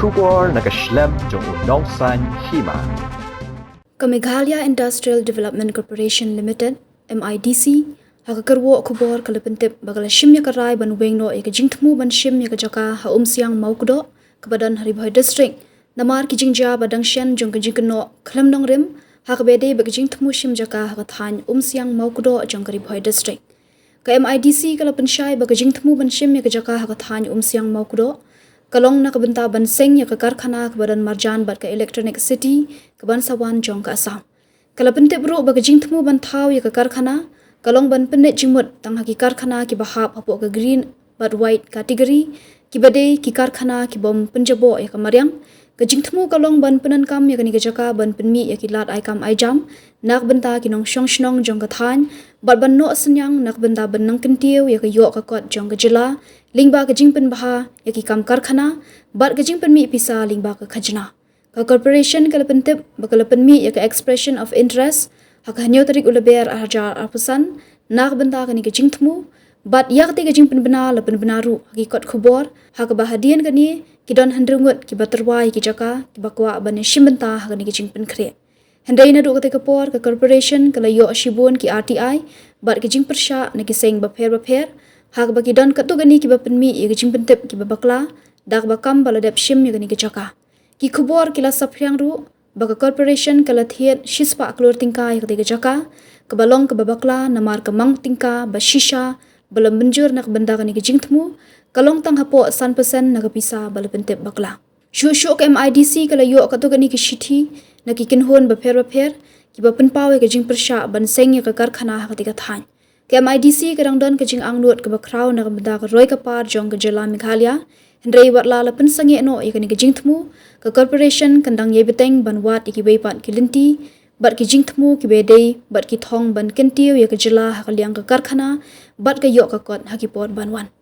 kubor nakaslem jong unongsan Hima. Meghalaya Industrial Development Corporation Limited (MIDC) hakakarwo kubor kalapentip bagala Shim yakarai ban Weng no eka Jingthmu ban Shim yaka Jaka ha Umsiang-Mawkdoh kebadan Haribhai District namar ki Jingja badang Shen jong ke Jingkno klam nong rim hakabede bag Jingthmu Shim Jaka hakathan Umsiang-Mawkdoh jong Haribhai District ka MIDC kalapensyai bag Jingthmu ban Shim yaka Jaka hakathan Umsiang-Mawkdoh kalong na kabenta ban seng ya ke Karkhana kebadan marjan bat ke electronic city keban sawan jong ka asam kalapente bro bag Jingthmu ban thau ya ke Karkhana kalong ban pendet jimut tang haki Karkhana ki bahap hapo ke green bat white category ki bade ki Karkhana ki bom penjabo ya ke Maryang ke Jingthmu kalong ban penan kam ya ke ni ke Jaka ban penmi ya ki lat ai kam ai jam nak benta ki nong shong shnong jong ka than bat ban no senyang nak benta ban nang kentiu ya ke yo ka kot jong ke jela lingba ke Jingpen baha ya ki kam Karkhana bat ke Jingpen mi pisa lingba ke khajna ka corporation kalapentip bakalapen mi ya ke expression of interest hak hanyo tarik ulaber hajar arpusan nak benta ke ni ke Jingthmu bat yak te ke Jingpen bena lapen benaru haki kot khubor hak bahadian ke ni ki don handrungut ki baterwai ki Jaka ki bakwa ban Shim benta hak ni ke Jingpen khre hendai na du ke por ke corporation kala yo shibun ki RTI bat ke Jingpyrshah ne ki seng bapher hak bagi don katu gani ki bapenmi ya ke Jingpen tip ki babakla dak bakam baladep Shim ya ke ni ke Jaka ki khubor kila saphyang ru baka corporation kala thiet shispa aklur tingka ya ke Jaka ke balong ke babakla namar ke mang tingka ba shisha balam benjur nak benda ke ni ke Jingthmu kalong tang hapo 100% nak pisa balapentip bakla shushu ke MIDC kala yo katu gani ke shithi nak ikin hon bapher ki bapen pawe ke Jingpyrshah ban seng ya ke Karkhana ha ketika than ke MIDC kadang don ke jing angnut ke bakrau nak benda ke roi kapar jong ke jela Meghalaya hendrei watla lapen sange no ya ke ni ke Jingthmu ke corporation kandang ye beteng ban wat iki beipat ki linti bat ki Jingthmu ki bedei bat ki thong ban kentiu ya ke jela ha kaliang ke Karkhana bat ke yo ka kot ha ki pot ban wan